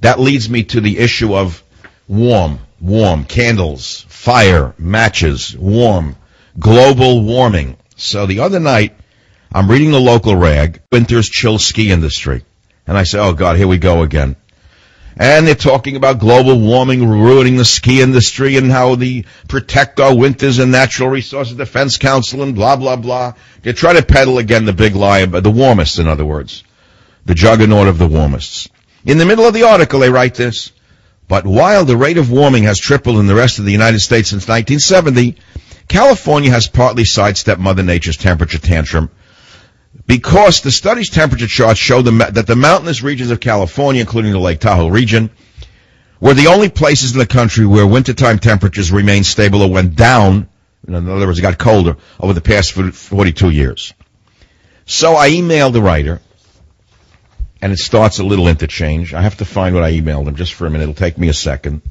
That leads me to the issue of warm, candles, fire, matches, warm, global warming. So the other night, I'm reading the local rag, winter's chill ski industry. And I say, oh God, here we go again. And they're talking about global warming ruining the ski industry and how they protect our winters and Natural Resources Defense Council and blah, blah, blah. They try to peddle again the big lie, the warmists, in other words. The juggernaut of the warmists. In the middle of the article, they write this. But while the rate of warming has tripled in the rest of the United States since 1970, California has partly sidestepped Mother Nature's temperature tantrum because the study's temperature charts show that the mountainous regions of California, including the Lake Tahoe region, were the only places in the country where wintertime temperatures remained stable or went down. In other words, it got colder over the past 42 years. So I emailed the writer, and it starts a little interchange. I have to find what I emailed him just for a minute. It'll take me a second.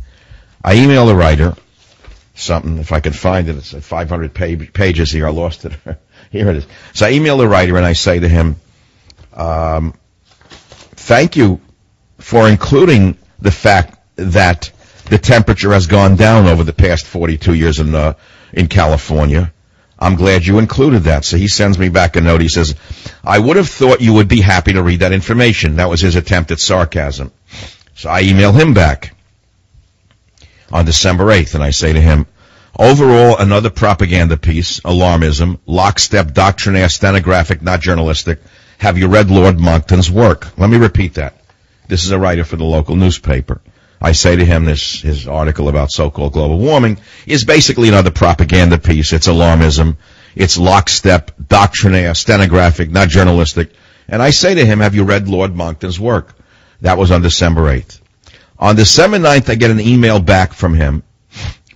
I emailed the writer something, if I can find it. It's 500 pages here. I lost it. Here it is. So I email the writer and I say to him, thank you for including the fact that the temperature has gone down over the past 42 years in California. I'm glad you included that. So he sends me back a note. He says, I would have thought you would be happy to read that information. That was his attempt at sarcasm. So I email him back on December 8th, and I say to him, overall, another propaganda piece, alarmism, lockstep, doctrinaire, stenographic, not journalistic. Have you read Lord Monckton's work? Let me repeat that. This is a writer for the local newspaper. I say to him, his article about so-called global warming is basically another propaganda piece. It's alarmism. It's lockstep, doctrinaire, stenographic, not journalistic. And I say to him, have you read Lord Monckton's work? That was on December 8th. On December 9th, I get an email back from him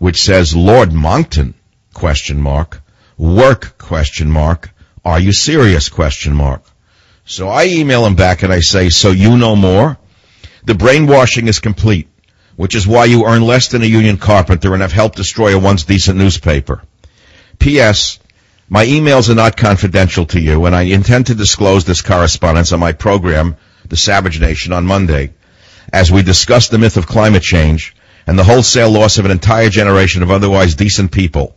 which says, Lord Monckton, ? Work, ? Are you serious, ? So I email him back and I say, so you know more? The brainwashing is complete, which is why you earn less than a union carpenter and have helped destroy a once decent newspaper. P.S. My emails are not confidential to you, and I intend to disclose this correspondence on my program, The Savage Nation, on Monday, as we discuss the myth of climate change and the wholesale loss of an entire generation of otherwise decent people.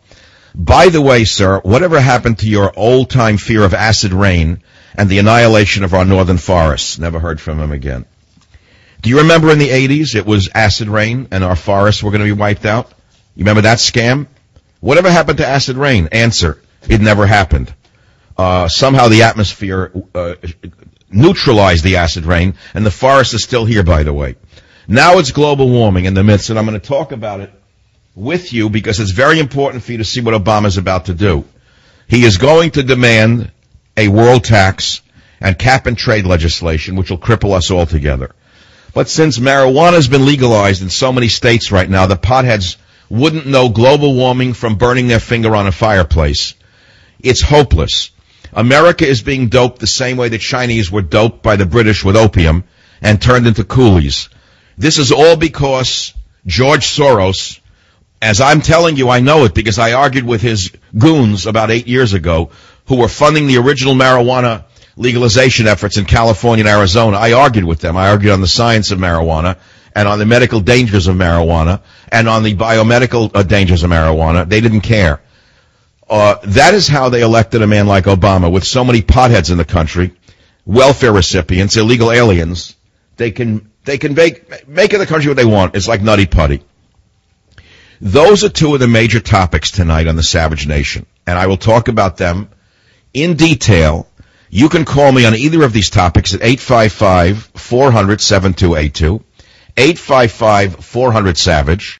By the way, sir, whatever happened to your old-time fear of acid rain and the annihilation of our northern forests? Never heard from him again. Do you remember in the 80s it was acid rain and our forests were going to be wiped out? You remember that scam? Whatever happened to acid rain? Answer, it never happened. Somehow the atmosphere neutralized the acid rain, and the forest is still here, by the way. Now it's global warming in the midst, and I'm going to talk about it with you because it's very important for you to see what Obama's about to do. He is going to demand a world tax and cap-and-trade legislation, which will cripple us all together. But since marijuana has been legalized in so many states right now, the potheads wouldn't know global warming from burning their finger on a fireplace. It's hopeless. America is being doped the same way the Chinese were doped by the British with opium and turned into coolies. This is all because George Soros, as I'm telling you, I know it because I argued with his goons about 8 years ago who were funding the original marijuana legalization efforts in California and Arizona. I argued with them. I argued on the science of marijuana and on the medical dangers of marijuana and on the biomedical dangers of marijuana. They didn't care. That is how they elected a man like Obama with so many potheads in the country, welfare recipients, illegal aliens. They can make of the country what they want. It's like Nutty Putty. Those are two of the major topics tonight on the Savage Nation, and I will talk about them in detail. You can call me on either of these topics at 855-400-7282, 855-400-SAVAGE.